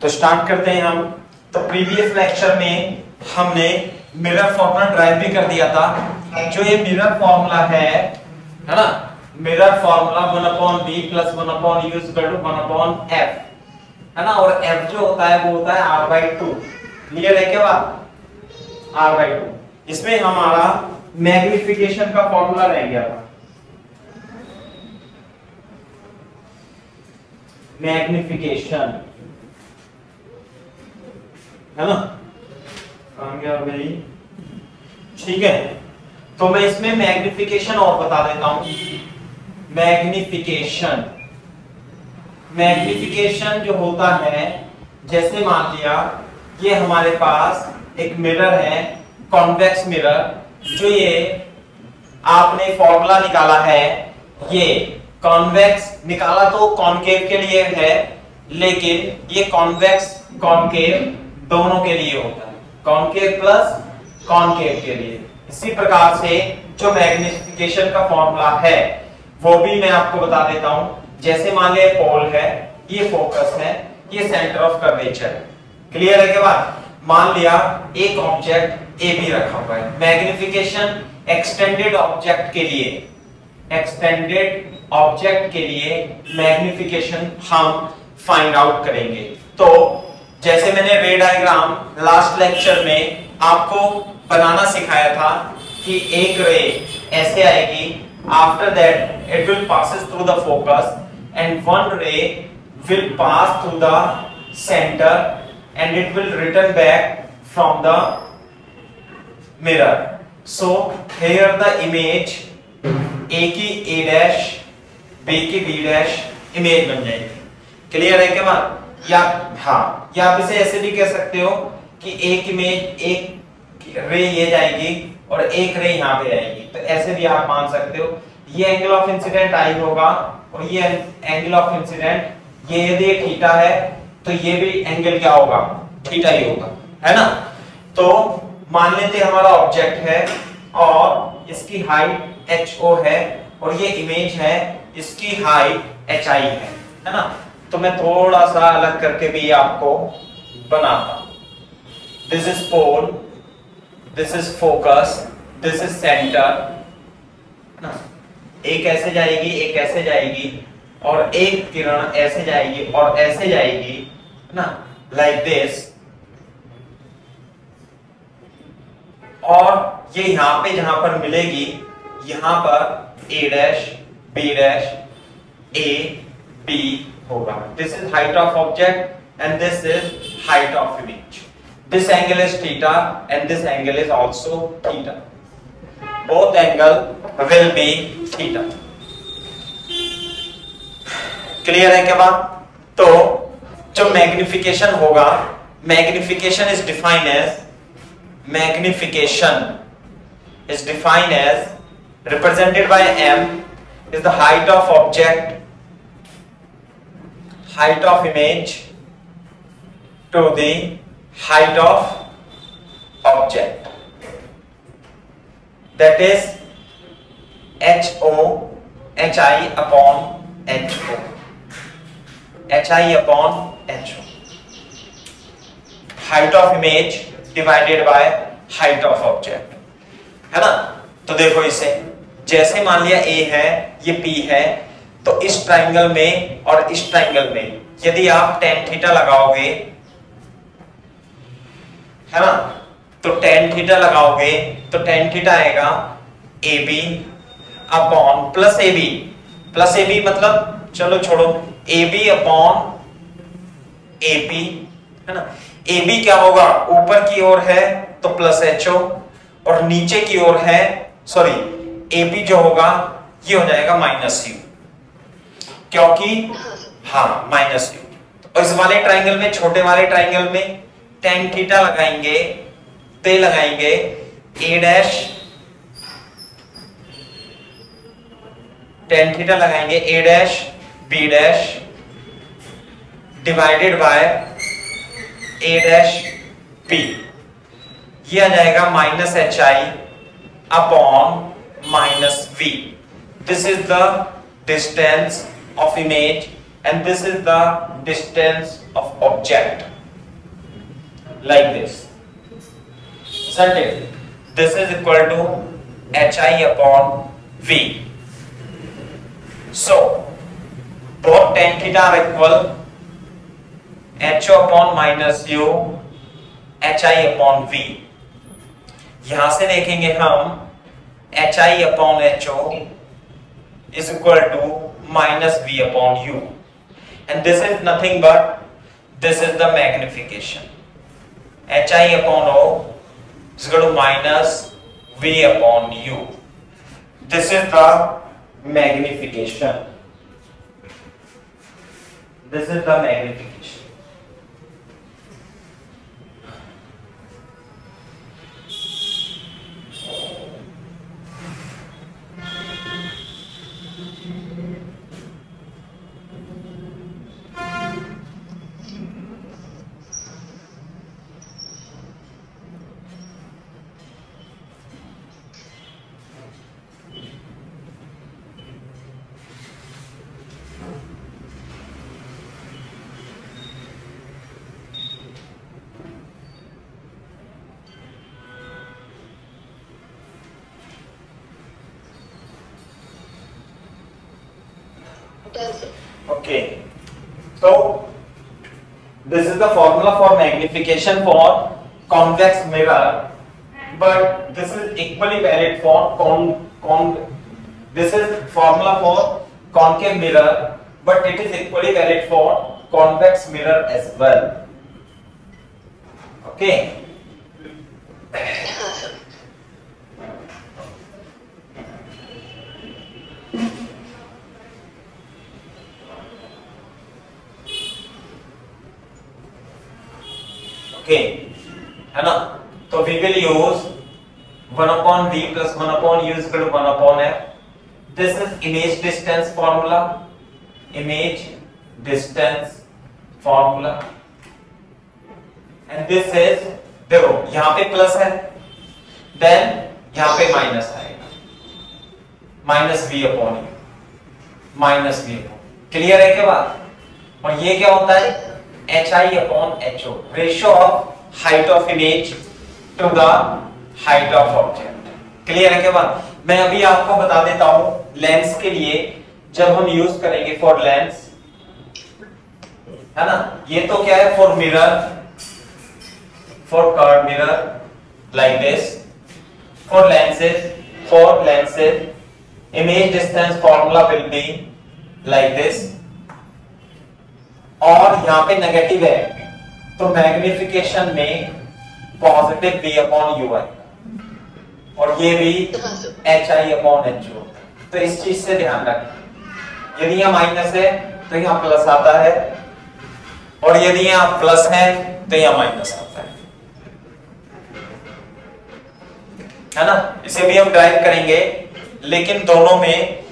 तो स्टार्ट करते हैं हम। तो प्रीवियस लेक्चर में हमने मिरर फॉर्मूला ड्राइव भी कर दिया था। जो ये मिरर फॉर्मूला है ना, mirror formula 1/b + 1/u = 1/f है ना, और f जो होता है वो होता है r/2। क्लियर है क्या बात? r/2। इसमें हमारा मैग्निफिकेशन का फॉर्मूला रह गया था। मैग्निफिकेशन है ना, कहां गया भाई? ठीक है, तो मैं इसमें मैग्निफिकेशन और बता देता हूं। मैग्निफिकेशन जो होता है, जैसे मान लिया ये हमारे पास एक मिरर है, कॉन्वेक्स मिरर। जो ये आपने फॉर्मूला निकाला है, ये कॉन्वेक्स निकाला तो कॉनकेव के लिए है, लेकिन ये कॉन्वेक्स कॉनकेव दोनों के लिए होता है, कॉनकेव प्लस कॉनकेव के लिए। इसी प्रकार से जो मैग्निफिकेशन का फॉर्मूला है वो भी मैं आपको बता देता हूं। जैसे मान लिया पोल है, ये फोकस है, ये सेंटर ऑफ कर्वेचर है। क्लियर है क्या बात? मान लिया एक ऑब्जेक्ट ए बी रखा हुआ है। मैग्निफिकेशन एक्सटेंडेड ऑब्जेक्ट के लिए मैग्निफिकेशन हम फाइंड आउट करेंगे। तो जैसे मैंने रे डायग्राम लास्ट लेक्चर में आपको बनाना सिखाया था कि एक रे ऐसे आएगी, after that it will passes through the focus and one ray will pass through the center and it will return back from the mirror. So here the image A की A डैश, B की B dash image बन जाएगी। Clear है क्या बात? या हाँ, या आप इसे ऐसे भी कह सकते हो कि एक इमेज, एक रे ये जाएगी और एक रे यहाँ पे आएगी, तो ऐसे भी आप मान सकते हो। ये एंगल ऑफ इंसिडेंट आई होगा और ये एंगल ऑफ इंसिडेंट, ये यदि थीटा है तो ये भी एंगल क्या होगा? थीटा ही होगा, है ना। तो मान लेते हमारा ऑब्जेक्ट है और इसकी हाइट HO है और ये इमेज है, इसकी हाइट HI है ना। तो मैं थोड़ा सा अलग करके भी आपको बनाता हूं। This is pole, this is focus, this is centre ना। एक ऐसे जाएगी, एक ऐसे जाएगी और एक किरण ऐसे जाएगी और ऐसे जाएगी ना, लाइक दिस। और ये यहां पे जहां पर मिलेगी, यहां पर A dash B dash A B होगा। This is height of object and this is height of image. This angle is theta and this angle is also theta. Both angle will be theta. Clear है क्या बात? तो जो magnification होगा, magnification is defined as represented by M is the height of object, height of image to the height of object, that is HO HI upon HO, HI upon HO, height of image divided by height of object, है ना। तो देखो इसे, जैसे मान लिया A है, ये P है, तो इस ट्राइंगल में और इस ट्राइंगल में यदि आप tan थीटा लगाओगे, है ना, तो tan थीटा लगाओगे तो tan थीटा आएगा AB अपॉन प्लस AB मतलब चलो छोड़ो, AB अपॉन AP है ना। AB क्या होगा? ऊपर की ओर है तो प्लस HO और नीचे की ओर है, सॉरी, AB जो होगा ये हो जाएगा -U, क्योंकि हाँ -U। तो इस वाले ट्राइंगल में, छोटे वाले ट्राइंगल में tan थीटा लगाएंगे, पे लगाएंगे A डैश, tan थीटा लगाएंगे A dash B dash divided by A dash P, ये आ जाएगा -HI upon -V. This is the distance of image and this is the distance of object. like this, isn't it? This is equal to HI upon V. So both tan theta are equal, HO upon minus U, HI upon V. यहां से देखेंगे हम HI upon HO is equal to minus V upon U, and this is nothing but this is the magnification. HI upon O is equal to minus V upon U. This is the magnification. This is the magnification. Okay, so this is the formula for magnification for convex mirror, but this is equally valid for this is formula for concave mirror, but it is equally valid for convex mirror as well. Okay. Okay है ना, तो we will use 1 upon v plus 1 upon u is equal to 1 upon f. This is image distance formula, image distance formula, and this is, देखो यहां पे plus है, then यहां पे minus आएगा, minus v upon u, minus v upon, clear है क्या बात? और ये क्या होता है? HI upon HO, ratio of height of image to the height of object. Clear है क्या बात? मैं अभी आपको बता देता हूं लेंस के लिए जब हम यूज करेंगे फॉर लेंस, है ना, ये तो क्या है for mirror, for curve mirror like this, for lenses image distance formula will be like this, और यहां पे नेगेटिव है तो मैग्निफिकेशन में पॉजिटिव v अपॉन u आएगा, और ये भी HI अपॉन HO। तो इस चीज से ध्यान रखें, यदि यहां माइनस है तो यहां प्लस आता है, और यदि यहां प्लस है तो यहां माइनस आता है ना। इसे भी हम ड्राइव करेंगे, लेकिन दोनों में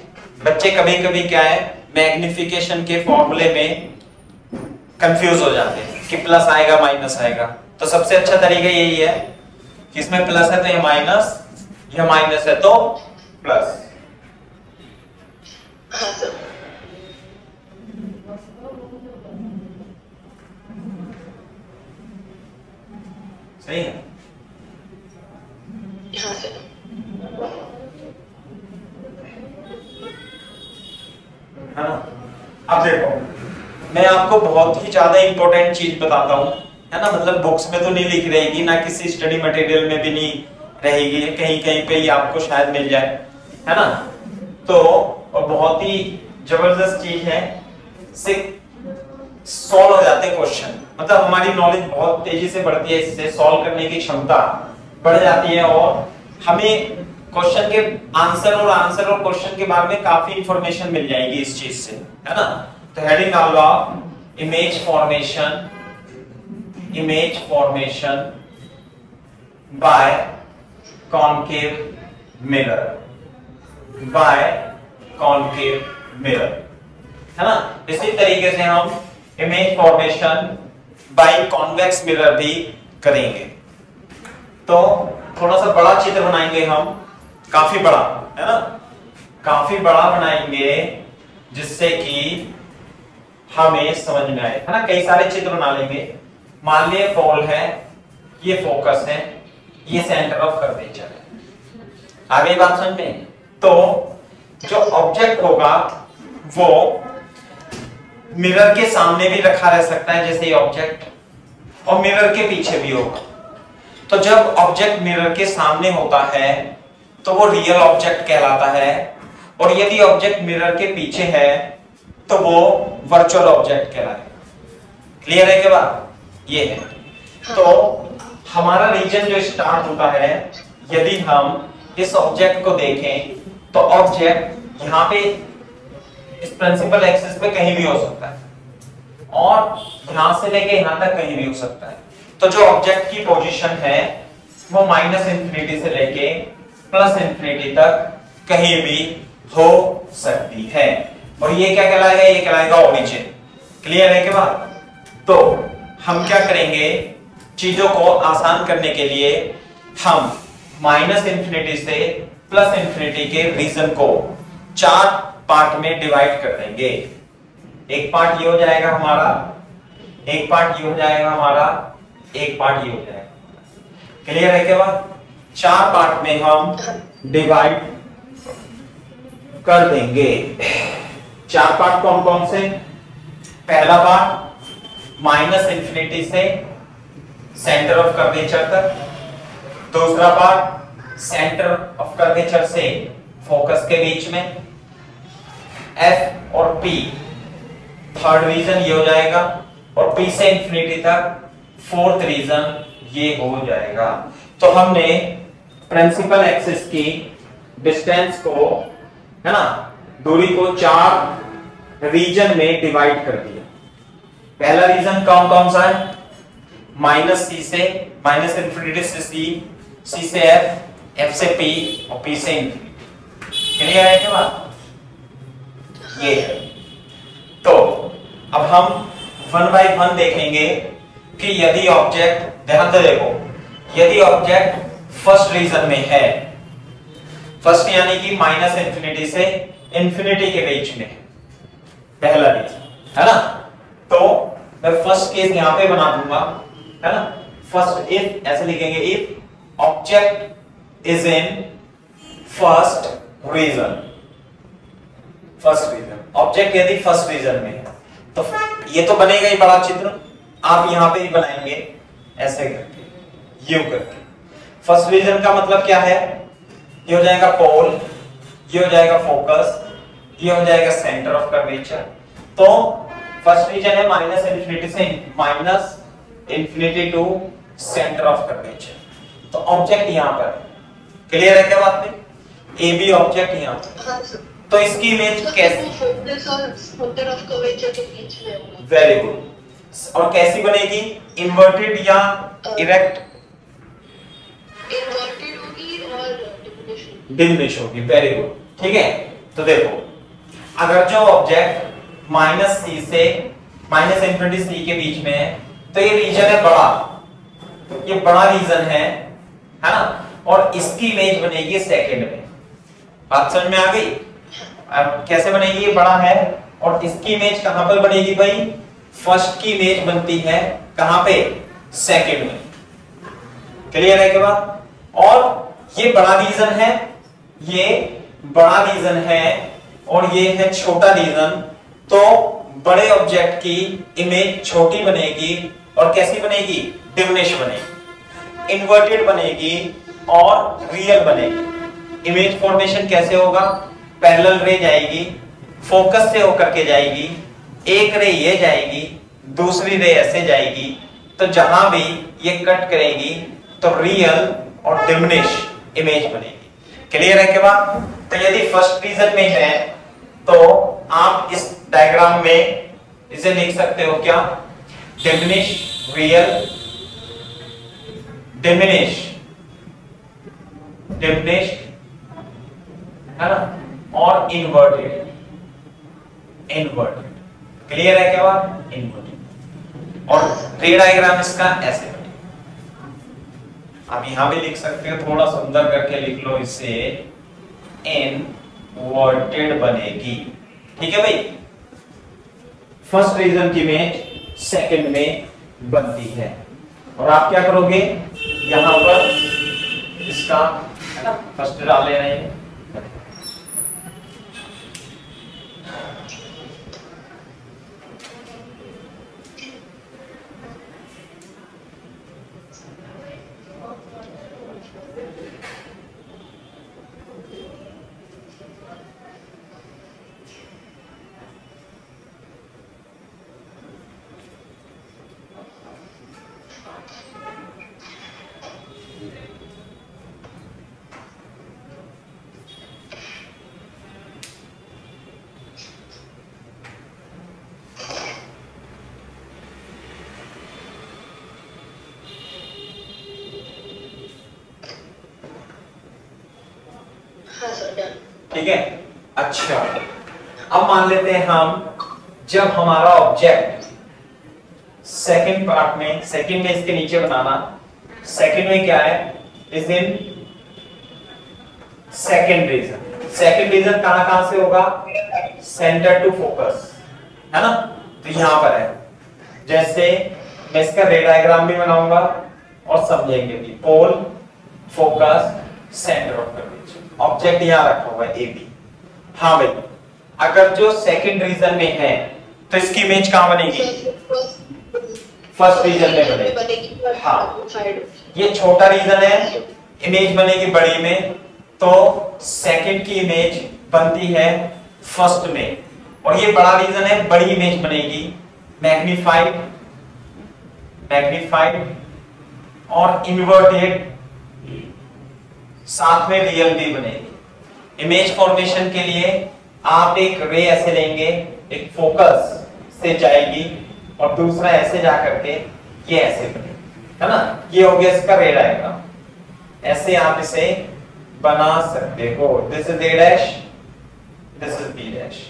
बच्चे कभी कभी क्या है मैग्निफिकेशन के फॉर्मूले में कंफ्यूज हो जाते हैं कि प्लस आएगा माइनस आएगा। तो सबसे अच्छा तरीका यही है कि इसमें प्लस है तो ये माइनस, यह माइनस है तो प्लस। सही है, है ना। अब देखो मैं आपको बहुत ही ज्यादा इंपॉर्टेंट चीज बताता हूं, है ना, मतलब बुक्स में तो नहीं लिख रहेगी, ना किसी स्टडी मटेरियल में भी नहीं रहेगी, कहीं कहीं पे ही आपको शायद मिल जाए, है ना। तो और बहुत ही जबरदस्त चीज है, सॉल्व हो जाते हैं क्वेश्चन, मतलब हमारी नॉलेज बहुत तेजी से बढ़ती है, इससे सॉल्व करने की क्षमता बढ़ जाती है, और हमें क्वेश्चन के आंसर और क्वेश्चन के बारे में काफी इंफॉर्मेशन मिल जाएगी इस चीज से, है ना। तो हेडिंग डाल लो image formation by concave mirror, है ना। इसी तरीके से हम image formation by convex mirror भी करेंगे। तो थोड़ा सा बड़ा चित्र बनाएंगे हम, काफी बड़ा, है ना, काफी बड़ा बनाएंगे जिससे कि हमें समझ में आए, है ना। कई सारे चित्र बना लेंगे। मान लिया ये फोकस है, ये सेंटर ऑफ कर्वेचर है। आ गई बात समझ में? तो जो ऑब्जेक्ट होगा वो मिरर के सामने भी रखा रह सकता है जैसे ये ऑब्जेक्ट, और मिरर के पीछे भी होगा। तो जब ऑब्जेक्ट मिरर के सामने होता है तो वो रियल ऑब्जेक्ट कहलाता है, और यदि ऑब्जेक्ट मिरर के पीछे है तो वो वर्चुअल ऑब्जेक्ट कहलाएगा। क्लियर है क्या बात? ये है। तो हमारा रीजन जो स्टार्ट होता है, यदि हम इस ऑब्जेक्ट को देखें तो ऑब्जेक्ट यहाँ पे इस प्रिंसिपल एक्सिस पे कहीं भी हो सकता है, और यहां से लेके यहां तक कहीं भी हो सकता है। तो जो ऑब्जेक्ट की पोजीशन है वो -इंफिनिटी से लेके +इंफिनिटी तक कहीं भी हो सकती है, और ये क्या कहलाएगा? ये कहलाएगा ओरिजिन। क्लियर है क्या बात? तो हम क्या करेंगे, चीजों को आसान करने के लिए हम -इंफिनिटी से +इंफिनिटी के रीजन को 4 पार्ट में डिवाइड कर देंगे। एक पार्ट ये हो जाएगा हमारा, एक पार्ट ये हो जाएगा हमारा, एक पार्ट ये हो जाएगा। क्लियर है क्या बात? 4 पार्ट में हम डिवाइड कर देंगे। 4 पार्ट कौन कौन से? पहला पार्ट -इंफिनिटी से सेंटर ऑफ कर्वेचर तक, दूसरा पार्ट सेंटर ऑफ कर्वेचर से फोकस के बीच में, F और P थर्ड रीजन ये हो जाएगा, और P से इंफिनिटी तक फोर्थ रीजन ये हो जाएगा। तो हमने प्रिंसिपल एक्सिस की डिस्टेंस को, है ना, दूरी को 4 रीजन में डिवाइड कर दिया। पहला रीजन कौन कौन सा है? -C से, -इंफिनिटी से C से F से P और P से इंफिनिटी। क्लियर है क्या बात? ये है। तो अब हम 1 बाय 1 देखेंगे कि यदि ऑब्जेक्ट, ध्यान से देखो, यदि ऑब्जेक्ट फर्स्ट रीजन में है, फर्स्ट यानी कि -इंफिनिटी से इंफिनिटी के बीच में, पहला रीजन है ना, तो मैं फर्स्ट केस यहां पे बना दूंगा, है ना। फर्स्ट इफ ऐसे लिखेंगे, if object is in first region, first region, object यदि फर्स्ट रीजन में है, तो ये तो बनेगा ही बड़ा चित्र, आप यहां पे ही बनाएंगे ऐसे करके, यूं करके। फर्स्ट रीजन का मतलब क्या है? ये हो जाएगा पोल, ये हो जाएगा फोकस, ये हो जाएगा सेंटर ऑफ कर्वेचर। तो फर्स्ट रीजन है -इंफिनिटी से -infinity to centre of curvature. तो ऑब्जेक्ट यहां पर, क्लियर है क्या बात में? ए बी ऑब्जेक्ट यहां पर, तो इसकी इमेज कैसी? फोकस और सेंटर ऑफ कर्वेचर के बीच में होगा। Very good. और कैसी बनेगी? इन्वर्टेड या इरेक्ट? इन्वर्टेड होगी और डिमिनिश होगी। वेरी गुड, ठीक है। तो देखो, अगर जो ऑब्जेक्ट -C से -इंफिनिटी C के बीच में है, तो ये रीजन है बड़ा, ये बड़ा रीजन है ना, और इसकी इमेज बनेगी सेकंड में। बात समझ में आ गई? अब कैसे बनेगी? ये बड़ा है और इसकी इमेज कहां पर बनेगी भाई? फर्स्ट की इमेज बनती है कहां पे? सेकंड में। क्लियर है क्या बात? और ये बड़ा रीजन है, ये बड़ा रीजन है, और ये है छोटा रीजन। तो बड़े ऑब्जेक्ट की इमेज छोटी बनेगी, और कैसी बनेगी? डिमिनिश बनेगी, इन्वर्टेड बनेगी और रियल बनेगी। इमेज फॉर्मेशन कैसे होगा? पैरेलल रे जाएगी, फोकस से होकर के जाएगी, एक रे ये जाएगी, दूसरी रे ऐसे जाएगी, तो जहां भी ये कट करेगी तो रियल और डिमिनिश इमेज बनेगी। क्लियर है क्या बात? तो यदि फर्स्ट रीजन में है तो आप इस डायग्राम में इसे लिख सकते हो क्या? डिमिनिश, रियल, डिमिनिश, डिमिनिश, है ना, और इन्वर्टेड, इन्वर्टेड। क्लियर है क्या बात? इन्वर्टेड। और रे डायग्राम इसका ऐसे बनेगा। आप यहां भी लिख सकते हो, थोड़ा सुंदर करके लिख लो इसे, इनवर्टेड बनेगी। ठीक है भाई? फर्स्ट रीजन की इमेज सेकंड में बनती है। और आप क्या करोगे, यहां पर इसका है ना फर्स्ट डाल लेना है। ठीक है, अच्छा अब मान लेते हैं हम, जब हमारा ऑब्जेक्ट सेकंड पार्ट में, सेकंड में इसके नीचे बनाना, सेकंड में क्या है, is in second region. Second region कहां से होगा, सेंटर टू फोकस, है ना, तो यहां पर है। जैसे मैं इसका रे डायग्राम भी बनाऊंगा और समझेंगे भी, pole, focus, centre of curvature, object यहां रखा हुआ है ए बी। हाँ भाई, अगर जो सेकंड रीजन में है तो इसकी इमेज कहां बनेगी, फर्स्ट रीजन में बनेगी। हाँ, ये छोटा रीजन है, इमेज बनेगी बड़ी में, तो सेकंड की इमेज बनती है फर्स्ट में, और ये बड़ा रीजन है, बड़ी इमेज बनेगी मैग्नीफाइड, मैग्नीफाइड और इन्वर्टेड, साथ में रियल भी बनेगी। इमेज फॉर्मेशन के लिए आप एक रे ऐसे लेंगे, एक फोकस से जाएगी और दूसरा ऐसे जा करके ये ऐसे बनेगी, है ना, ये हो गया इसका रे डायग्राम। ऐसे आप इसे बना सकते हो, this is A dash, this is B dash,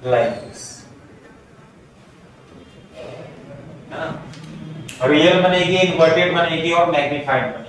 like this, है ना, रियल बनेगी, इन्वर्टेड बनेगी और मैग्नीफाइड बनेगी।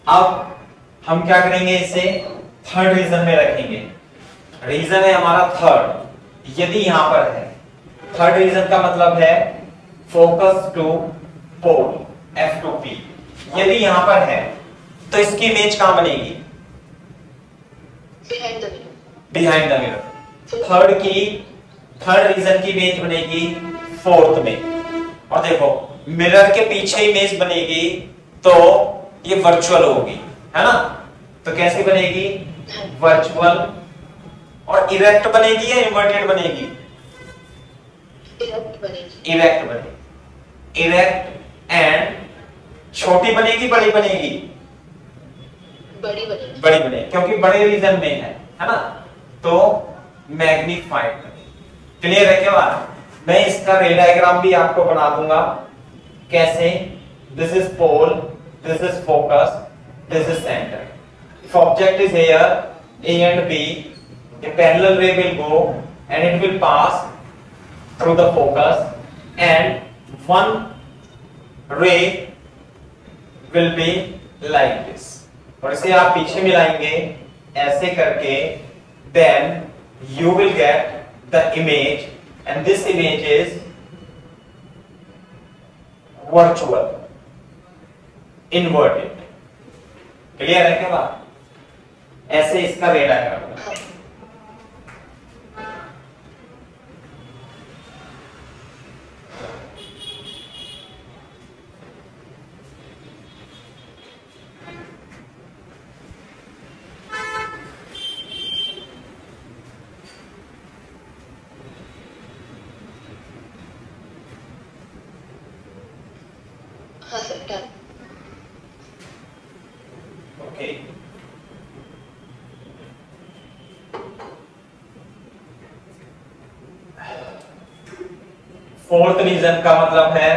अब हम क्या करेंगे, इसे थर्ड रीजन में रखेंगे। रीजन है हमारा थर्ड, यदि यहां पर है, थर्ड रीजन का मतलब है फोकस टू पोल, F2P, यदि यहां पर है तो इसकी इमेज कहां बनेगी, behind the mirror. Third region की इमेज बनेगी फोर्थ में, और देखो मिरर के पीछे इमेज बनेगी तो ये वर्चुअल होगी, है ना, तो कैसे बनेगी, वर्चुअल, और इरेक्ट बनेगी या इन्वर्टेड बनेगी, इरेक्ट बनेगी, इरेक्ट एंड छोटी बनेगी, बड़ी बनेगी, बड़ी बनेगी, क्योंकि बड़े रीजन में है ना, तो मैग्नीफाइड बनेगी। क्लियर है क्या बात? मैं इसका रे डायग्राम भी आपको बना दूंगा, कैसे, this is pole, this is focus, this is center. If object is here, A and B, a parallel ray will go and it will pass through the focus, and one ray will be like this. और इसे आप पीछे मिलाएंगे ऐसे करके, then you will get the image, and this image is virtual, inverted. Clear है क्या बात? ऐसे इसका रे डायग्राम होगा। हाँ sir, done. Okay, fourth region का मतलब है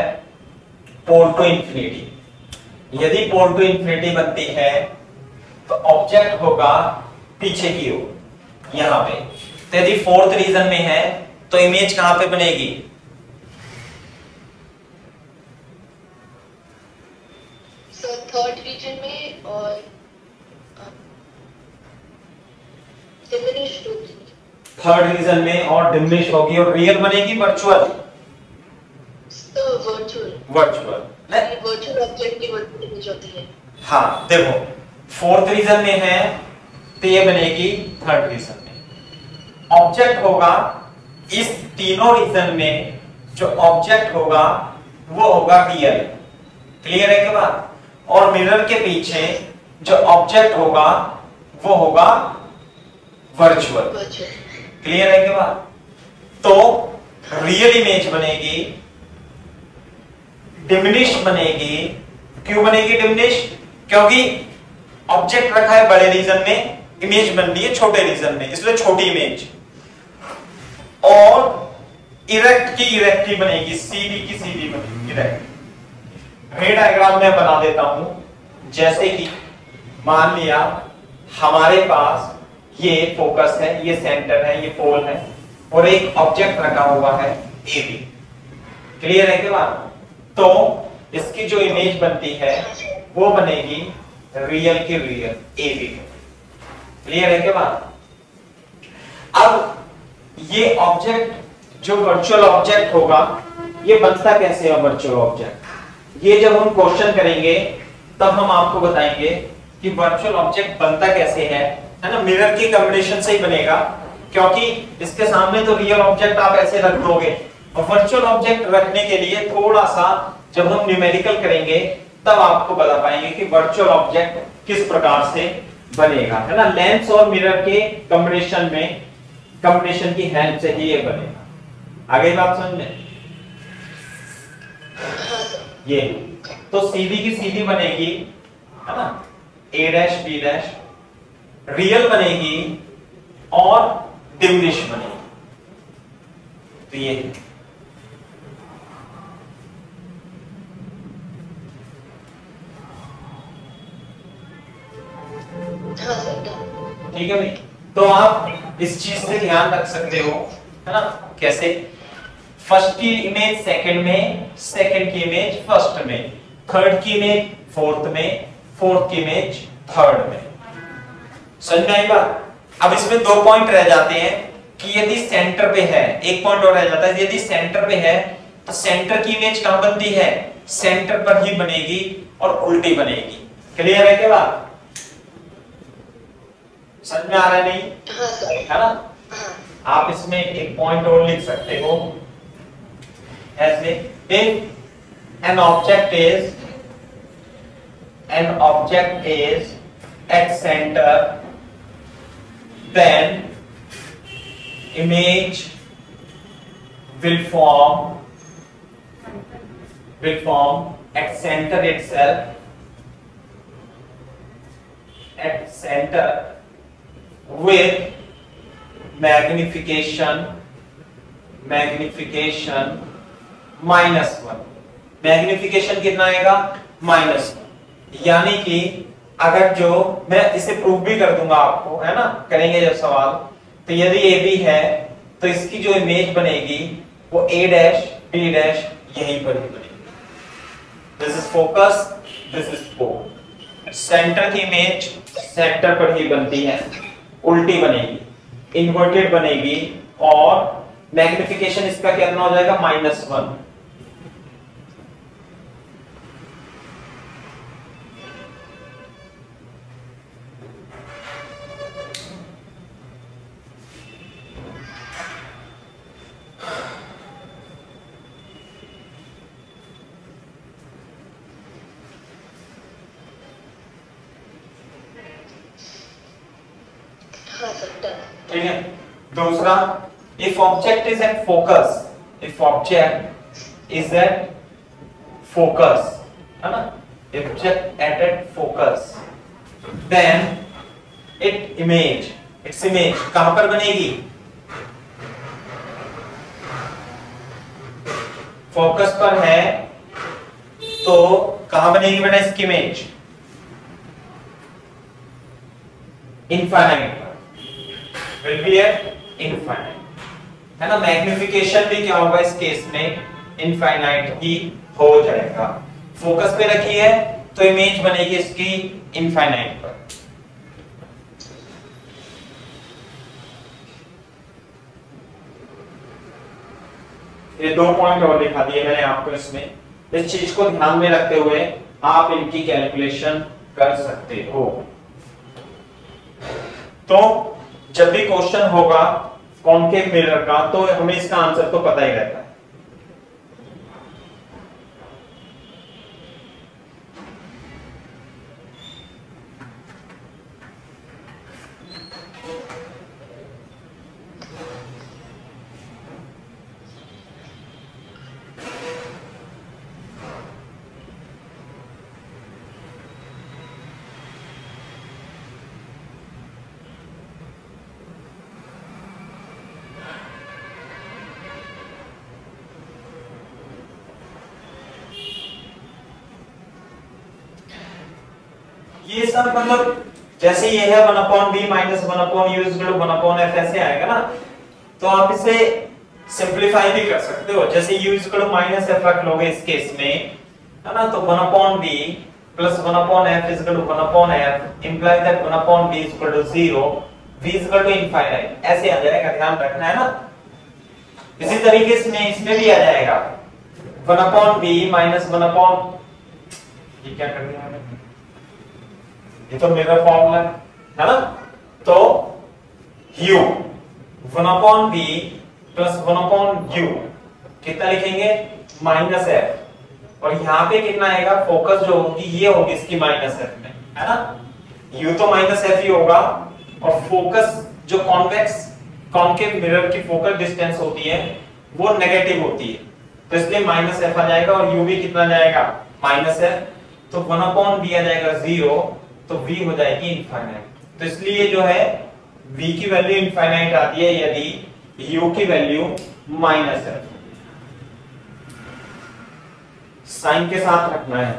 पोल टू इंफिनिटी। यदि पोल टू इंफिनिटी बनती है तो ऑब्जेक्ट होगा पीछे की ओर यहां पे। तो यदि फोर्थ रीजन में है तो इमेज कहां पे बनेगी? थर्ड रीजन में और डिमिनिश्ड होगी। थर्ड रीजन में और डिमिनिश होगी और रियल बनेगी virtual. Virtual virtual virtual object की इमेज होती है। हाँ देखो, फोर्थ रीजन में है तो ये बनेगी थर्ड रीजन में। ऑब्जेक्ट होगा इस तीनों रीजन में, जो ऑब्जेक्ट होगा वो होगा रियल। क्लियर है क्या बात? और मिरर के पीछे जो ऑब्जेक्ट होगा वो होगा वर्चुअल। क्लियर है क्या बात? तो रियल इमेज बनेगी, डिमिनिश बनेगी। क्यों बनेगी डिमिनिश? क्योंकि ऑब्जेक्ट रखा है बड़े रीजन में, इमेज बन रही है छोटे रीजन में, इसलिए छोटी इमेज। और इरेक्ट की इरेक्ट ही बनेगी, सीधी की सीधी बनेगी इरेक्ट। रे डायग्राम में बना देता हूं। जैसे कि मान लिया हमारे पास ये फोकस है, ये सेंटर है, ये पोल है और एक ऑब्जेक्ट रखा हुआ है ए बी। क्लियर है क्या बात? तो इसकी जो इमेज बनती है वो बनेगी रियल की रियल ए बी। क्लियर है क्या बात? अब ये ऑब्जेक्ट जो वर्चुअल ऑब्जेक्ट होगा ये बनता कैसे है वर्चुअल ऑब्जेक्ट? ये जब हम क्वेश्चन करेंगे तब हम आपको बताएंगे कि वर्चुअल ऑब्जेक्ट बनता कैसे है ना? मिरर की कॉम्बिनेशन से ही बनेगा, क्योंकि इसके सामने तो रियल ऑब्जेक्ट आप ऐसे रख दोगे। और वर्चुअल ऑब्जेक्ट रखने के लिए थोड़ा सा जब हम न्यूमेरिकल करेंगे तब आपको बता पाएंगे कि वर्चुअल ऑब्जेक्ट किस प्रकार से बनेगा, है ना? लेंस और मिरर के कॉम्बिनेशन में, कॉम्बिनेशन की हेल्प से ही ये बनेगा। आगे बात समझ में? ये तो सीधी की सीधी बनेगी, है ना? ए डैश बी डैश रियल बनेगी और डिमिनिश बनेगी। तो ये ठीक है भाई? तो आप इस चीज से ध्यान रख सकते हो, है ना? कैसे? फर्स्ट की इमेज सेकंड में, सेकंड की इमेज फर्स्ट में, थर्ड की इमेज फोर्थ में, फोर्थ की इमेज थर्ड में। समझ में आई बात? अब इसमें दो पॉइंट रह जाते हैं कि यदि सेंटर पे है, एक पॉइंट और रह जाता है, यदि सेंटर पे है तो सेंटर की इमेज कहां बनती है? सेंटर पर ही बनेगी और उल्टी बनेगी। क्लियर है क्या बात? समझ में आ रहा है नहीं? है ना? आप इसमें एक पॉइंट और लिख सकते हो ऐसे, if an object is at center, then image will form at center itself, at center with magnification -1। Magnification कितना आएगा? -1। यानी कि अगर जो मैं इसे प्रूव भी कर दूंगा आपको, है ना, करेंगे जब सवाल, तो यदि ए बी है तो इसकी जो इमेज बनेगी वो ए डैश बी डैश यहीं पर ही बनेगी। This is focus, this is pole. Centre की इमेज सेंटर पर ही बनती है, उल्टी बनेगी, इन्वर्टेड बनेगी और मैग्निफिकेशन इसका कितना हो जाएगा? -1। ठीक है? दूसरा, if object is at focus, if object is at focus, है ना, object at focus, then its image कहां पर बनेगी? फोकस पर है तो कहां बनेगी बेटा इसकी इमेज? इनफाइनाइट पर, विल बी एट इनफाइनाइट, है ना। मैग्निफिकेशन भी क्या होगा इस केस में? इनफाइनाइट ही हो जाएगा। फोकस पे रखी है तो इमेज बनेगी इसकी इनफाइनाइट पर। ये 2 पॉइंट और दिखा दिए मैंने आपको इसमें। इस चीज को ध्यान में रखते हुए आप इनकी कैलकुलेशन कर सकते हो। तो जब भी क्वेश्चन होगा कॉनकेव मिरर का तो हमें इसका आंसर तो पता ही रहता है। ये सब मतलब जैसे ये है 1/b minus 1/u is equal to 1/f ऐसे आएगा ना, तो आप इसे सिंपलीफाई भी कर सकते हो। जैसे u is equal to minus f रख लोगे इस केस में, है ना, तो 1/b plus 1/f is equal to 1/f imply that 1/b is equal to 0, v is equal to infinite, ऐसे आ जाएगा। ध्यान रखना है ना। इसी तरीके से इसमें भी आ जाएगा 1/b माइनस 1/, ये क्या कर दिया मैंने, ये तो मेरा फॉर्मूला है ना। तो u 1/b प्लस 1/u कितना लिखेंगे? माइनस f, और यहाँ पे कितना आएगा? फोकस जो होगी ये होगी इसकी माइनस f में, है ना। u तो माइनस f ही होगा, और फोकस जो कॉन्वेक्स कॉनकेव मिरर की फोकल डिस्टेंस होती है वो नेगेटिव होती है, तो इसलिए माइनस f आ जाएगा, और u भी कितना जाएगा? माइनस f, तो 1/b आ जाएगा 0, तो v हो जाएगी इनफाइनाइट। तो इसलिए जो है v की वैल्यू इनफाइनाइट आती है यदि u की वैल्यू माइनस है। साइन के साथ रखना है।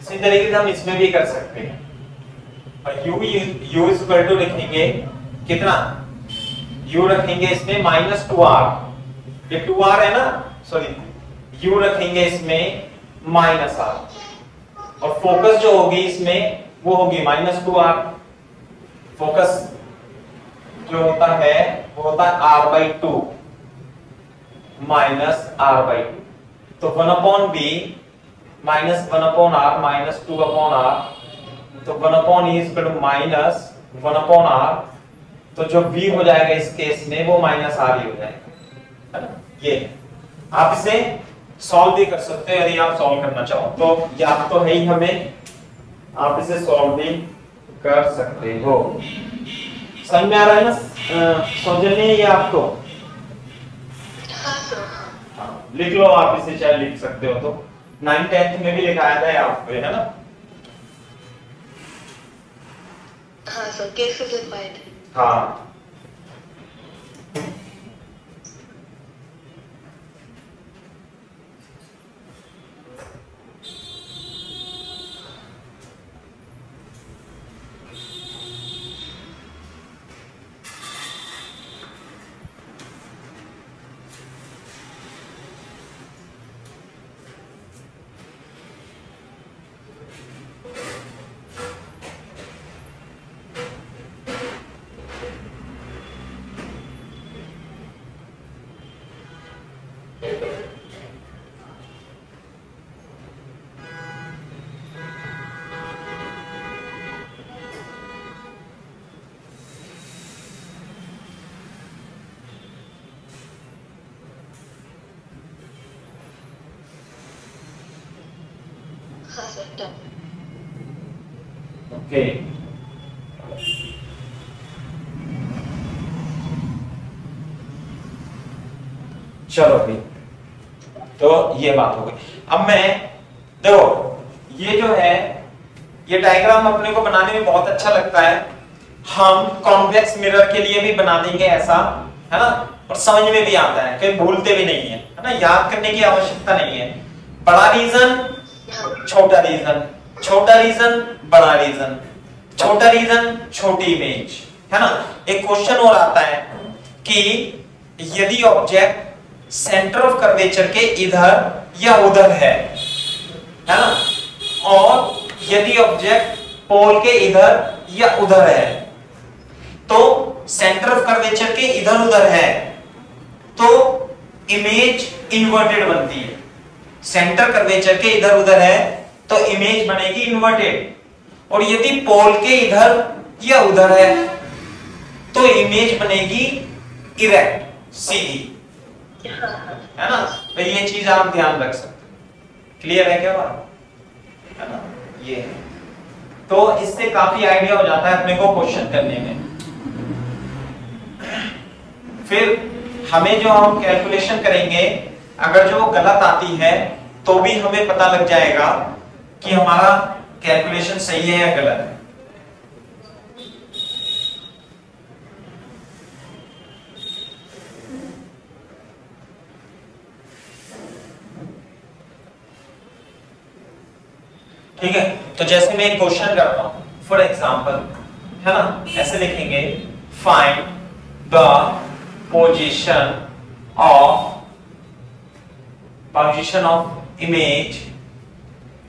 इसी तरीके से हम इसमें भी कर सकते हैं, और u इज इक्वल टू लिखेंगे कितना? u रखेंगे इसमें माइनस 2r, ये 2r है ना, सॉरी u रखेंगे इसमें माइनस r, और फोकस जो होगी इसमें वो होगी माइनस 2r। फोकस जो होता है वो होता है r/2 माइनस r/2, तो 1/b minus 1/r minus 2/r, तो 1/e is equal to minus 1/r, तो जो v हो जाएगा इस केस में वो माइनस r ही हो जाएगा, है ना। ये आप इसे सॉल्व भी कर सकते हैं यदि आप सॉल्व करना चाहो, तो याद तो है ही हमें, आप इसे सॉल्व भी कर सकते हो। समझ में आ रहा है ना सौजन्य, ये आपको? हाँ, लिख लो आप इसे, चाहे लिख सकते हो तो 9th 10th में भी लिखाया था आपको, है ना। हाँ सर, केस सिंपलीफाइड। हाँ, हाँ सर, डन। ओके, चलो भाई, तो ये बात हो गई। अब मैं देखो, ये जो है ये डायग्राम अपने को बनाने में बहुत अच्छा लगता है। हम कॉन्वेक्स मिरर के लिए भी बना देंगे ऐसा, है ना, और समझ में भी आता है, कहीं भूलते भी नहीं है ना, याद करने की आवश्यकता नहीं है। बड़ा रीजन, छोटा रीजन, छोटा रीजन, बड़ा रीजन, छोटा रीजन, छोटी इमेज, है ना। एक क्वेश्चन और आता है कि यदि ऑब्जेक्ट सेंटर ऑफ कर्वेचर के इधर या उधर है ना, और यदि ऑब्जेक्ट पोल के इधर या उधर है, तो सेंटर ऑफ कर्वेचर के इधर उधर है तो इमेज इन्वर्टेड बनती है। सेंटर कर्वेचर के इधर उधर है तो इमेज बनेगी इन्वर्टेड, और यदि पोल के इधर या उधर है तो इमेज बनेगी इरेक्ट, सीधी, है ना। तो ये चीज आप ध्यान रख सकते हैं। क्लियर है क्या बात, है ना। ये तो इससे काफी आइडिया हो जाता है अपने को क्वेश्चन करने में। फिर हमें जो हम कैलकुलेशन करेंगे, अगर जो गलत आती है तो भी हमें पता लग जाएगा कि हमारा कैलकुलेशन सही है या गलत है। ठीक है, तो जैसे मैं एक क्वेश्चन करता हूं, फॉर एग्जांपल, है ना, ऐसे लिखेंगे, find the position of image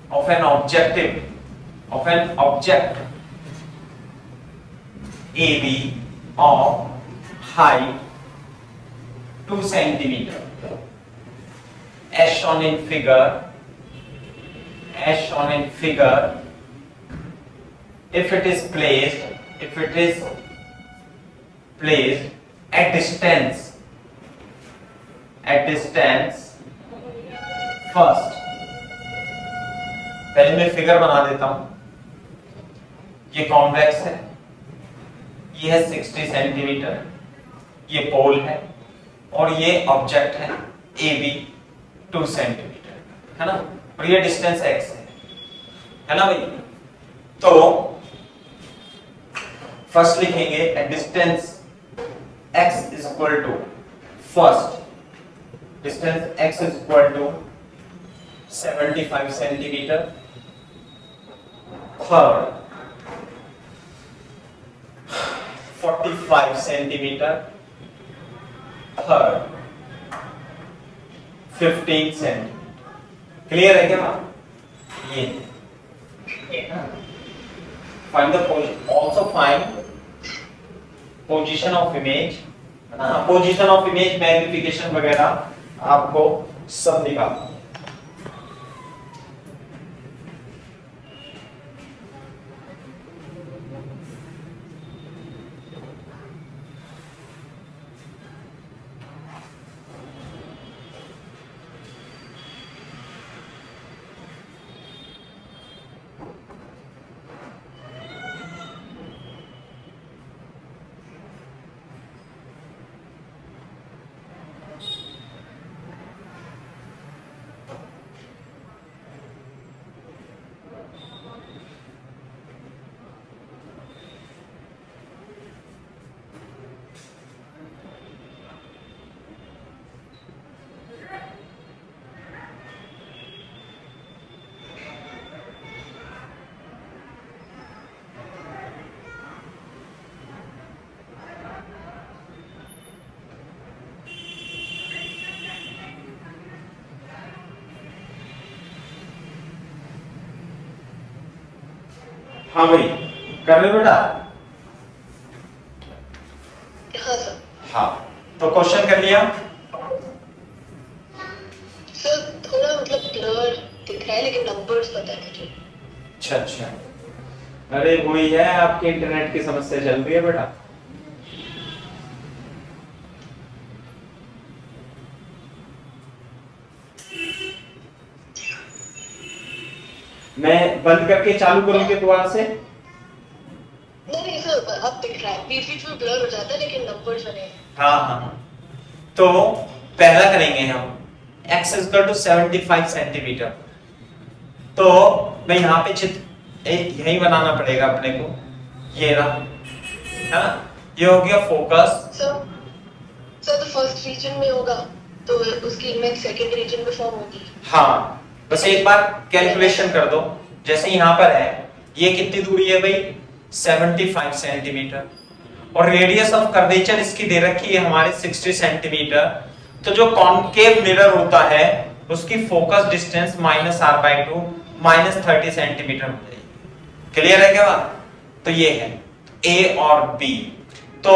of an object AB of height 2 centimeter as shown in figure, if it is placed at distance first, पहले मैं फिगर बना देता हूं। ये कॉन्वेक्स है, ये है 60 सेंटीमीटर, ये पोल है, और ये ऑब्जेक्ट है AB 2 सेंटीमीटर, है ना, और ये डिस्टेंस x है ना भाई। तो फर्स्ट लिखेंगे at distance x is equal to, first distance x is equal to 75 centimetre, third 45 centimetre, third 15 centimetre. Clear है क्या? ये find the position, also find position of image, position of image, magnification वगैरह आपको सब निकालना। हाँ भाई, कर रहे हो बेटा? हाँ सर। हाँ, तो क्वेश्चन कर लिया? सर थोड़ा मतलब ब्लर दिख रहा है, लेकिन नंबर्स पता है मुझे। अच्छा, अरे वही है, आपके इंटरनेट की समस्या चल रही है बेटा। मैं बंद करके चालू करूंगी दोबारा से? नहीं सर, अब दिख रहा है, बीच बीच में ब्लर हो जाता है, लेकिन नंबर्स बने। हाँ, तो पहला करेंगे हम x = 75 सेंटीमीटर। तो मैं यहाँ पे चित्र यही बनाना पड़ेगा अपने को, ये रहा है ना। ये हो गया फोकस। सर तो फर्स्ट रीजन में होगा तो उसकी इमेज सेकंड रीजन में फॉर्म होगी। हाँ, बस एक बार कैलकुलेशन कर दो। जैसे यहाँ पर है, ये कितनी दूरी है भाई, 75 सेंटीमीटर, और रेडियस ऑफ कर्वेचर इसकी दे रखी है हमारे 60 सेंटीमीटर। तो जो कॉनकेव मिरर होता है उसकी फोकस डिस्टेंस -r/2 -30 सेंटीमीटर हो जाएगी। क्लियर है क्या बात? तो ये है ए और बी। तो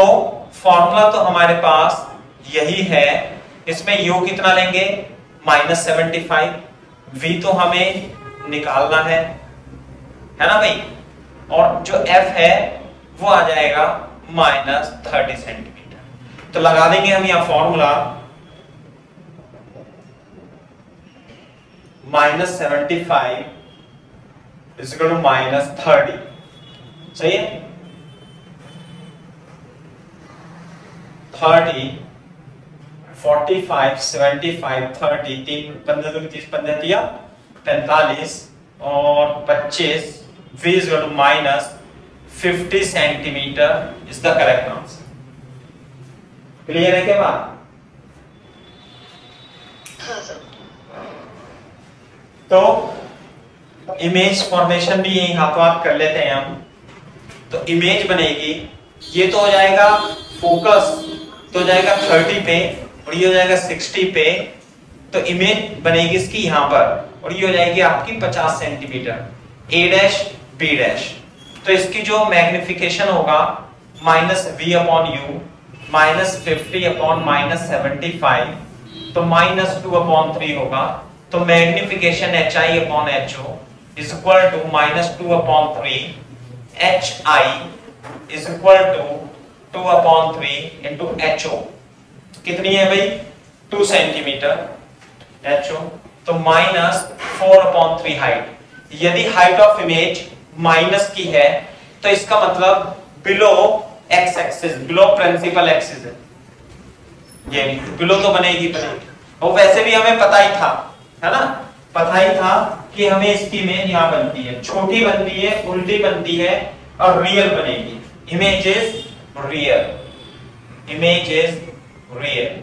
फॉर्मूला तो हमारे पास यही है। इसमें यू कितना लेंगे, -75, वी तो हमें निकालना है ना भाई, और जो एफ है वो आ जाएगा -30 सेंटीमीटर। तो लगा देंगे हम यहां फॉर्मूला, -75 इक्वल टू -30। सही है, 30 45 75 30 3 15 30 15 45 और 25 v is equal to -50 centimetre is the correct answer. Clear है क्या बात? हाँ सर। तो इमेज फॉर्मेशन भी यही हाथों हाथ कर लेते हैं हम। तो इमेज बनेगी, ये तो हो जाएगा फोकस, तो हो जाएगा 30 पे और ये हो जाएगा 60 पे। तो इमेज बनेगी इसकी यहां पर, और ये हो जाएगी आपकी 50 सेंटीमीटर, ए डैश बी डैश। तो इसकी जो मैग्निफिकेशन होगा -v/u -50/-75, तो -2/3 होगा। तो magnification hi/ho is equal to -2/3, hi is equal to 2/3 into ho। कितनी है भाई, 2 सेंटीमीटर ho, तो -4/3 हाइट। यदि हाइट ऑफ इमेज माइनस की है तो इसका मतलब below x axis, below principal axis है, ये बिलो तो बनेगी। और वैसे भी हमें पता ही था, है ना, पता ही था कि हमें इसकी इमेज यहां बनती है, छोटी बनती है, उल्टी बनती है और रियल बनेगी। Image is real, image is real.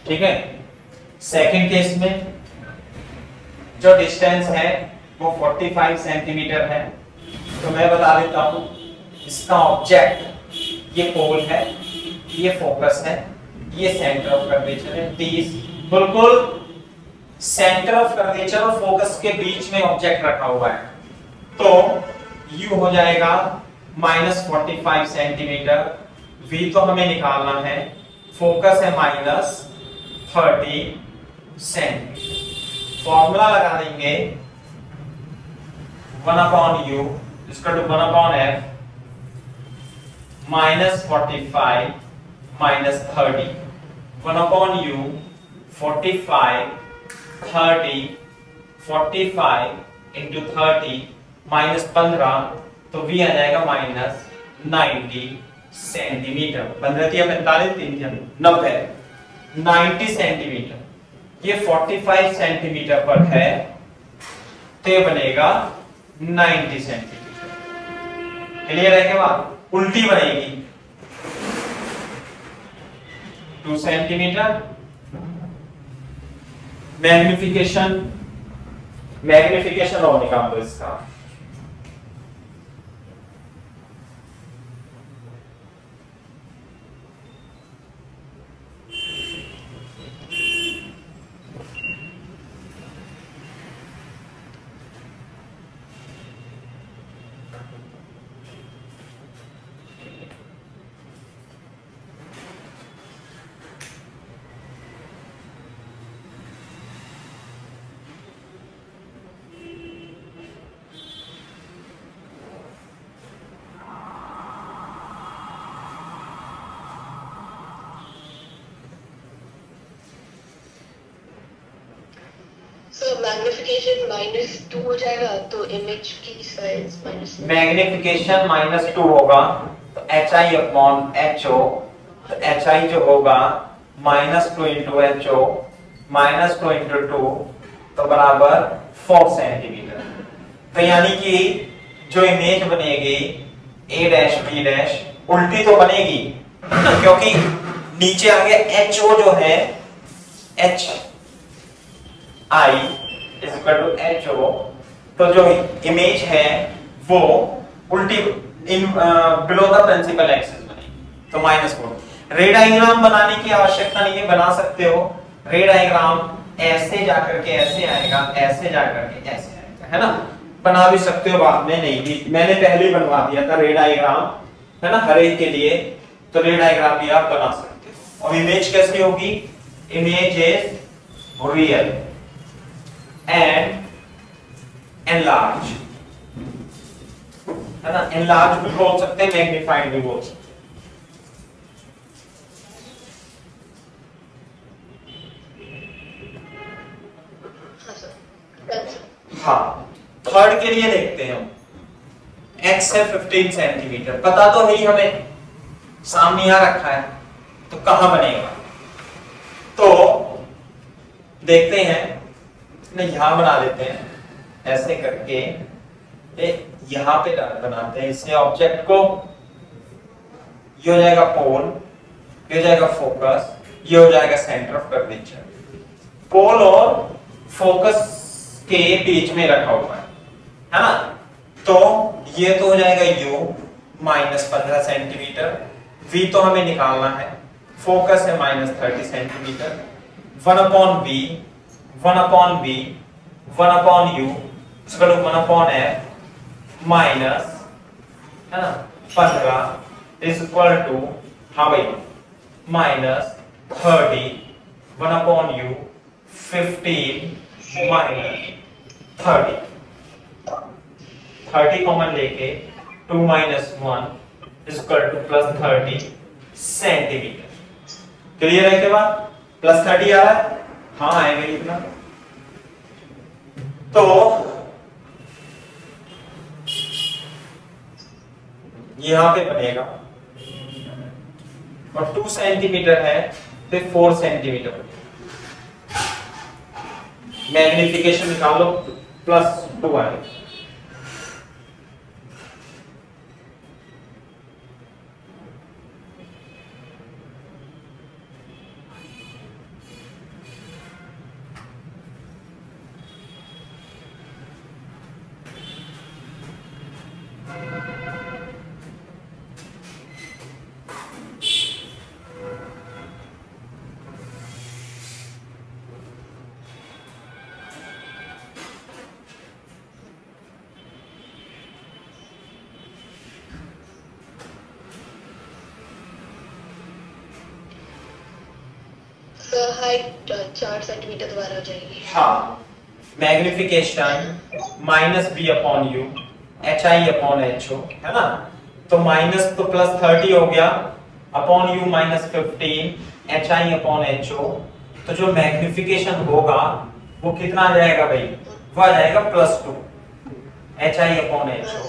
ठीक है। सेकंड केस में जो डिस्टेंस है वो 45 सेंटीमीटर है। तो मैं बता देता हूं, इसका ऑब्जेक्ट ये पोल है, ये फोकस है, ये सेंटर ऑफ कर्वेचर है 30, बिल्कुल सेंटर ऑफ कर्वेचर और फोकस के बीच में ऑब्जेक्ट रखा हुआ है। तो यू हो जाएगा -45 सेंटीमीटर, v तो हमें निकालना है, फोकस है -30 सेंटीमीटर। फॉर्मूला लगा देंगे 1/u इसका टू 1/f -45 -30 1/u 45 30 45 into 30 -15, तो v आ जाएगा -90 सेंटीमीटर। 15 या 45 3 या 90 90 सेंटीमीटर। ये 45 सेंटीमीटर पर है तो ये बनेगा 90 सेंटीमीटर। क्लियर है क्या बात? उल्टी बनेगी 2 सेंटीमीटर। मैग्निफिकेशन और निकाल दो इसका। मैग्निफिकेशन -2 हो जाएगा तो इमेज की साइज -2। मैग्निफिकेशन -2 होगा तो HI/HO, तो HI जो होगा -2 इंटू HO -2 इंटू 2 तो बराबर 4 सेंटीमीटर। तो यानी कि जो इमेज बनेगी A डैश B डैश उल्टी तो बनेगी क्योंकि नीचे आ गया HO जो है HI is equal to HO, तो जो इमेज है वो उल्टी in below the principal axis बनेगी तो -4। रे डायग्राम बनाने की आवश्यकता नहीं है, बना सकते हो। रे डायग्राम ऐसे जाकर के ऐसे आएगा, ऐसे जाकर के ऐसे आएगा, है ना। बना भी सकते हो, बाद में नहीं भी, मैंने पहले ही बनवा दिया था रे डायग्राम, है ना, हर एक के लिए। तो रे डायग्राम भी आप बना सकते हो। और इमेज कैसी होगी? Image is real and enlarge, है ना। एनलार्ज भी बोल सकते हैं, मैग्नीफाइड भी बोल सकते हैं। हाँ, थर्ड के लिए देखते हैं हम। x है 15 सेंटीमीटर, पता तो है ही हमें, सामने यहां रखा है, तो कहां बनेगा? तो देखते हैं, यहां बना देते हैं ऐसे करके, यहां पे बनाते हैं इससे ऑब्जेक्ट को। ये हो जाएगा पोल, ये हो जाएगा फोकस, ये हो जाएगा सेंटर ऑफ कर्वेचर। पोल और फोकस के बीच में रखा हुआ है ना। तो ये तो हो जाएगा u -15 सेंटीमीटर, v तो हमें निकालना है, फोकस है -30 सेंटीमीटर, 1/v 1/v 1/u इसका 1/f माइनस, है ना, 15 इज इक्वल टू, हाँ भाई, -30 1/u 15 माइनस 30 कॉमन लेके 2 - 1 is equal to +30 centimetre. Clear है? के बाद +30 आ रहा है, हाँ आएगा इतना। तो यहां पे बनेगा, और 2 सेंटीमीटर है तो 4 सेंटीमीटर। मैग्निफिकेशन निकालो, +2 आएगा। हाइट 4 सेंटीमीटर दोबारा हो जाएगी। हाँ, मैग्निफिकेशन -v/u HI/HO, है ना। तो माइनस तो +30 हो गया, अपॉन u -15 HI/HO। तो जो मैग्निफिकेशन होगा वो कितना आ जाएगा भाई? वो आ जाएगा +2 HI/HO।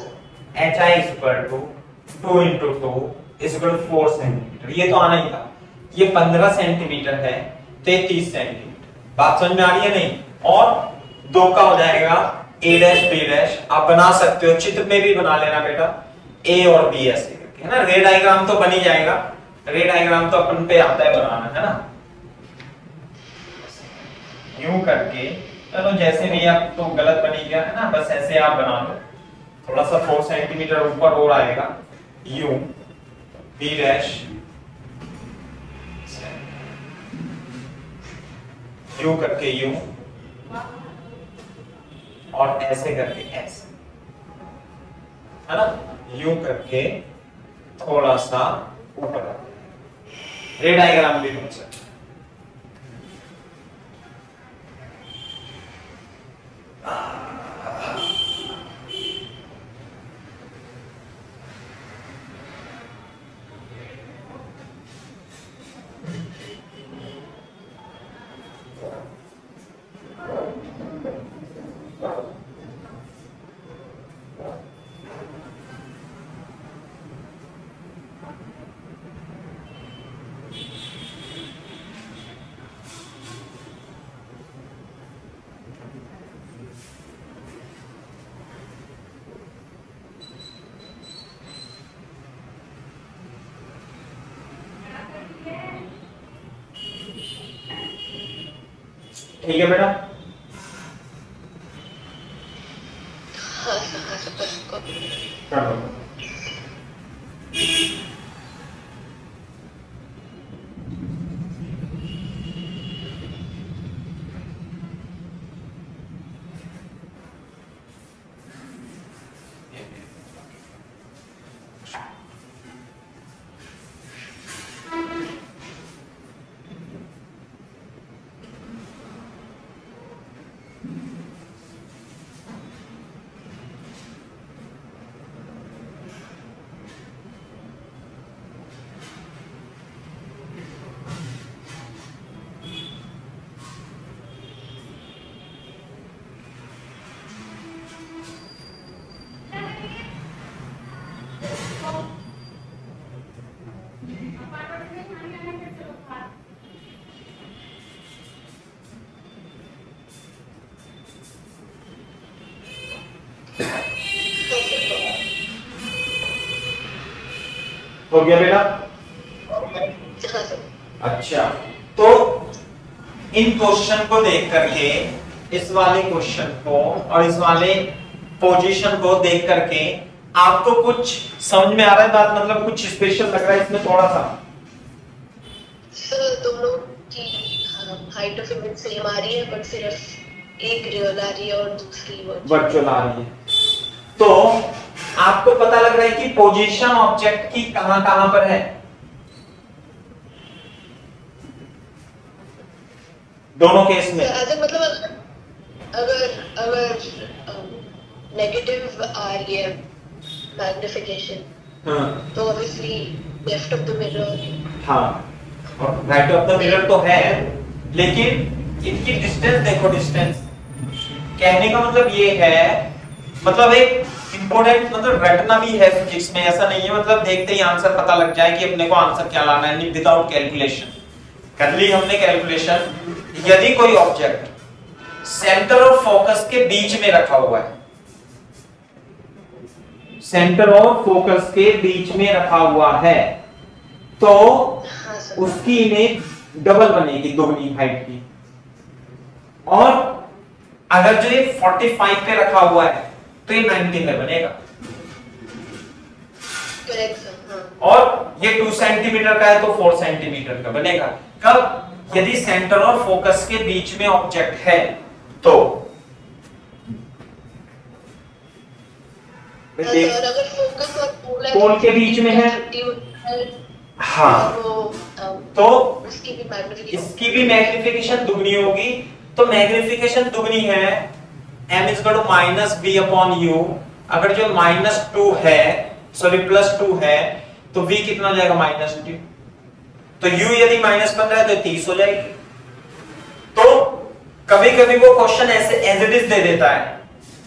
HI is equal to 2 into 2 is equal to 4 centimetre. ये तो आना ही था। ये 15 सेंटीमीटर है तो ये 30 सेंटीमीटर। बात समझ में आ रही है नहीं? और 2 का हो जाएगा A डैश B डैश। आप बना सकते हो, चित्र में भी बना लेना बेटा, A और B ऐसे करके, है ना। रे डायग्राम तो बन ही जाएगा, रे डायग्राम तो अपन पे आता है बनाना, है ना। यूं करके, चलो जैसे भी आप, तो गलत बनी गया है ना, बस ऐसे आप बना लो। थोड़ा सा 4 सेंटीमीटर ऊपर और आएगा, यूं B डैश, यूं करके यूं, और ऐसे करके ऐसे, है ना। यूं करके थोड़ा सा ऊपर, रे डायग्राम भी बन सकता है। ठीक है बेटा? हाँ सर कर दो। हो गया बेटा? हाँ सर। अच्छा, तो इन क्वेश्चन को देख करके, इस वाले क्वेश्चन को और इस वाले पोजीशन को देख करके आपको कुछ समझ में आ रहा है बात? मतलब कुछ स्पेशल लग रहा है इसमें थोड़ा सा? सर दोनों की हाइट ऑफ इमेज सेम आ रही है, बट सिर्फ एक रियल आ रही है और दूसरी वर्चुअल आ रही है। तो आपको पता लग रहा है कि पोजीशन ऑब्जेक्ट की कहां-कहां पर है? दोनों केस में। मतलब अगर नेगेटिव आ रही है मैग्निफिकेशन, तो obviously left of the mirror. हाँ, और राइट ऑफ द मिरर तो है, लेकिन इनकी डिस्टेंस देखो। डिस्टेंस कहने का मतलब ये है, मतलब एक इंपॉर्टेंट मतलब रटना भी है फिजिक्स में। ऐसा नहीं है मतलब देखते ही आंसर पता लग जाए कि अपने को आंसर क्या लाना है, विदाउट कैलकुलेशन। कर ली हमने कैलकुलेशन। यदि कोई ऑब्जेक्ट सेंटर ऑफ फोकस के बीच में रखा हुआ है, सेंटर ऑफ फोकस के बीच में रखा हुआ है, तो उसकी इमेज डबल बनेगी, दोगुनी हाइट की। और अगर जो ये 45 पे रखा हुआ है तो ये 90 में बनेगा। Correct sir. हाँ। और ये 2 सेंटीमीटर का है तो 4 सेंटीमीटर का बनेगा। कब? यदि सेंटर और फोकस के बीच में ऑब्जेक्ट है तो। अगर फोकस और पोल के बीच में है, हाँ, तो इसकी भी मैग्निफिकेशन दुगनी होगी। तो मैग्निफिकेशन दुगनी है, m is equal to minus v upon u। अगर जो -2 है, सॉरी +2 है, तो v कितना हो जाएगा? -2। तो u यदि -15 है तो 30 हो जाएगी। तो कभी कभी वो क्वेश्चन ऐसे एज इट इज दे देता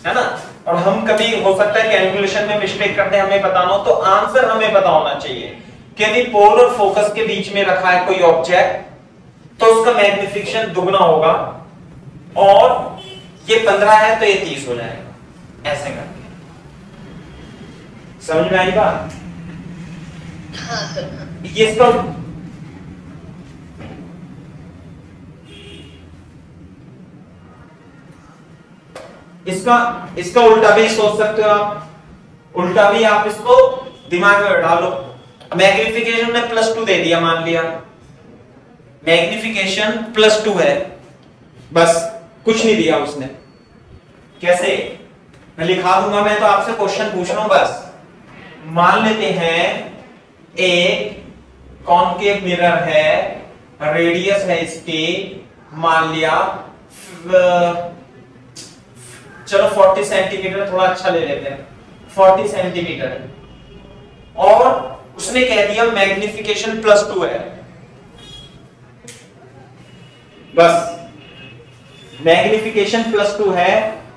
है ना? और हम कभी हो सकता है कैलकुलेशन में मिस्टेक करते हैं, हमें पता ना हो, तो आंसर हमें पता होना चाहिए कि यदि पोल और फोकस के बीच में रखा है कोई ऑब्जेक्ट तो उसका मैग्निफिकेशन दुगना होगा, और ये 15 है तो ये 30 हो जाएगा। ऐसे करके समझ में आई बात? हाँ सर। ये इसका उल्टा भी सोच सकते हो आप। उल्टा भी आप इसको दिमाग में डालो। मैग्निफिकेशन में +2 दे दिया, मान लिया मैग्निफिकेशन +2 है, बस कुछ नहीं दिया उसने। कैसे? मैं लिखा दूंगा, मैं तो आपसे क्वेश्चन पूछ रहा हूं बस। मान लेते हैं एक कॉनकेव मिरर है, रेडियस है इसकी, मान लिया चलो 40 सेंटीमीटर, थोड़ा अच्छा ले लेते हैं, 40 सेंटीमीटर, और उसने कह दिया मैग्निफिकेशन +2 है। बस मैग्निफिकेशन +2 है,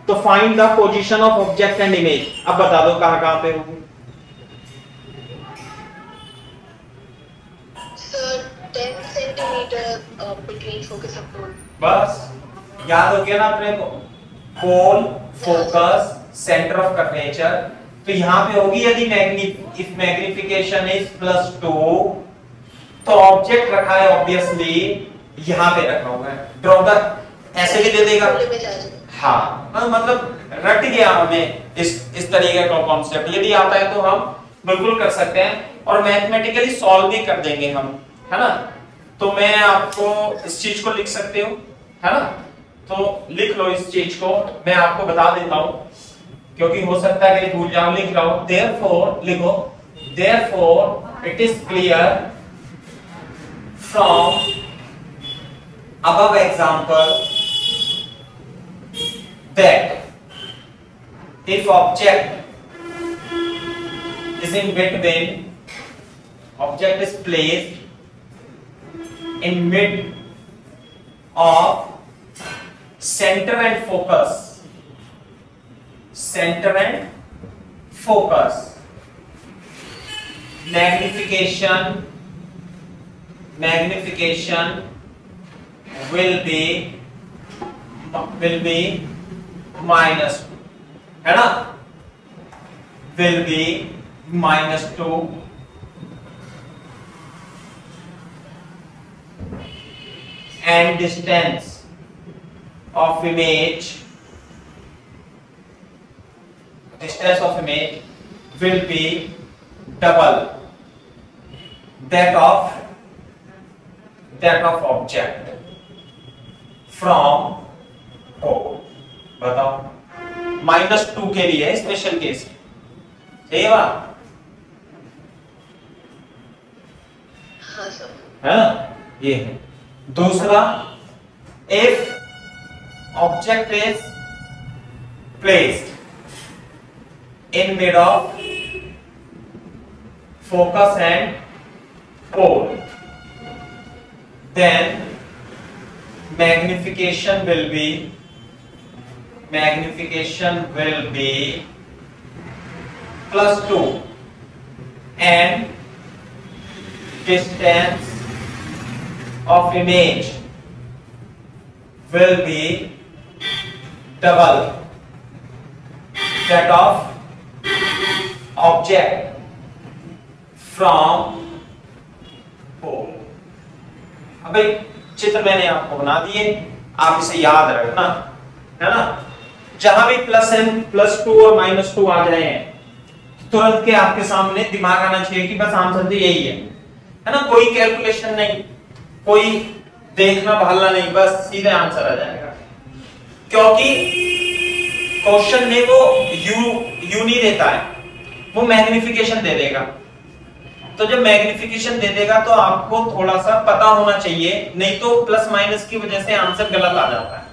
तो find the position of object and image. अब बता दो कहां कहां पे होगी? सर 10 सेंटीमीटर बिटवीन फोकस और पोल। बस याद हो गया ना अपने को? पोल, फोकस, सेंटर ऑफ कर्वेचर। तो यहां पे होगी यदि इफ मैग्निफिकेशन इज +2, तो ऑब्जेक्ट रखा है ऑब्वियसली यहां पे रखा हुआ है। ड्रॉ द ऐसे भी दे देगा। में जा जाए। हाँ मतलब रट गया हमें इस तरीके का कॉन्सेप्ट, यदि आता है तो हम बिल्कुल कर सकते हैं और मैथमेटिकली सॉल्व भी कर देंगे हम, है ना। तो मैं आपको इस चीज को लिख सकते हो, है ना, तो लिख लो इस चीज को, मैं आपको बता देता हूं क्योंकि हो सकता है कि भूल जाओ। लिख लो therefore, लिखो therefore it is clear from above example that if object is in between, object is placed in mid of center and focus, center and focus, magnification will be minus, है ना, will be -2 and distance of image will be double that of object from O। बताओ -2 के लिए special case सही बात हाँ sir, है ना, ये है। दूसरा, if object is placed in mid of focus and pole, then magnification will be +2 and distance of image will be double that of object from pole। अब भाई चित्र मैंने आपको बना दिए, आप इसे याद रखना, है ना। जहां भी +2 और -2 आ जाए तुरंत के आपके सामने दिमाग आना चाहिए कि बस आंसर तो यही है ना। कोई कैलकुलेशन नहीं, कोई देखना भालना नहीं, बस सीधे आंसर आ जाएगा। क्योंकि क्वेश्चन में वो यू नहीं देता है, वो मैग्निफिकेशन दे देगा। तो जब मैग्निफिकेशन दे देगा तो आपको थोड़ा सा पता होना चाहिए, नहीं तो प्लस माइनस की वजह से आंसर गलत आ जाता है।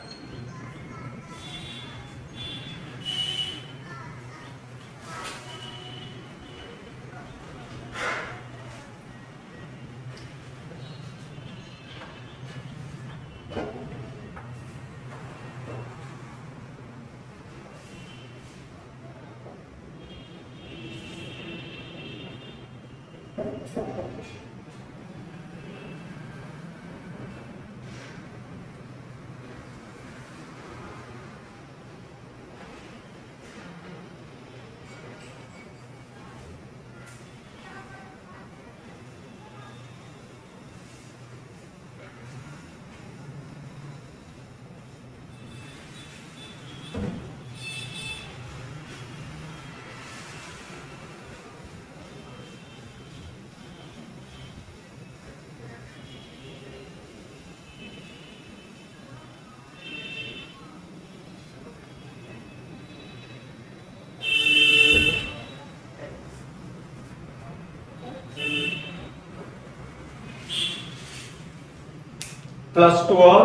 +2 और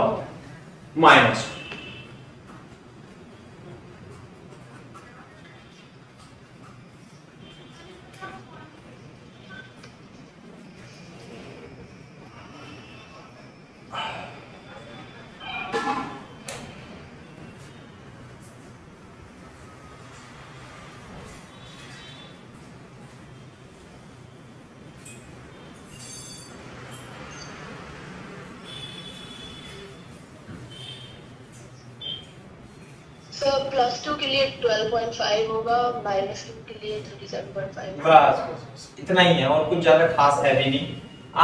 -2। सर +2 के लिए 12.5 होगा, -2 के लिए 37.5 होगा। बस इतना ही है और कुछ ज्यादा खास है भी नहीं।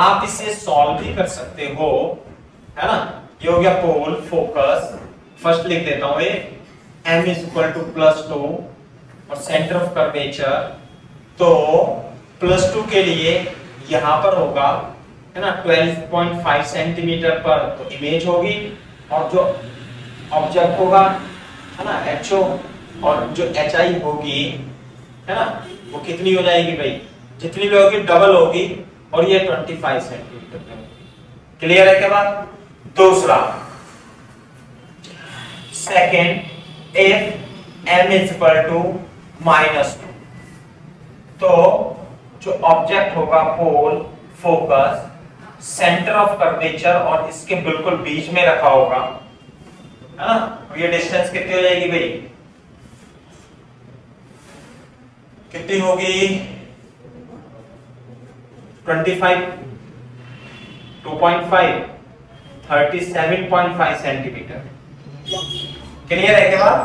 आप इसे सॉल्व भी कर सकते हो, है ना। ये हो गया पोल, फोकस, फर्स्ट लिख देता हूं, m इज इक्वल टू +2 और सेंटर ऑफ कर्वेचर, तो +2 के लिए यहां पर होगा है ना 12.5 सेंटीमीटर पर, तो इमेज होगी, और जो ऑब्जेक्ट होगा है ना HO, और जो HI होगी है ना वो कितनी हो जाएगी भाई, जितनी भी होगी डबल होगी, और ये 25 सेंटीमीटर। क्लियर है क्या बात? दूसरा, second, if m is equal to -2, तो जो ऑब्जेक्ट होगा pole, focus, centre of curvature और इसके बिल्कुल बीच में रखा होगा है ना, ये डिस्टेंस कितनी हो जाएगी भाई, कितनी होगी 25, 2.5, 37.5 सेंटीमीटर। क्लियर है क्या बात?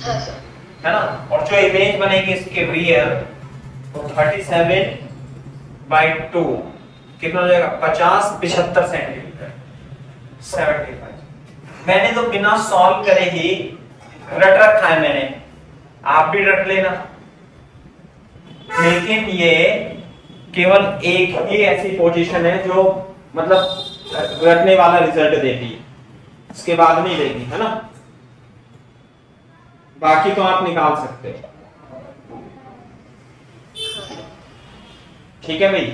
हाँ सर। है ना, और जो इमेज बनेगी इसके रियर, तो 37/2 कितना हो जाएगा 50, 75 सेंटीमीटर, 75। मैंने तो बिना सॉल्व करे ही रट रखा है मैंने, आप भी रट लेना, लेकिन ये केवल एक ही ऐसी पोजीशन है जो मतलब रटने वाला रिजल्ट देगी, इसके बाद नहीं देगी, है ना, बाकी तो आप निकाल सकते हो। ठीक है भाई।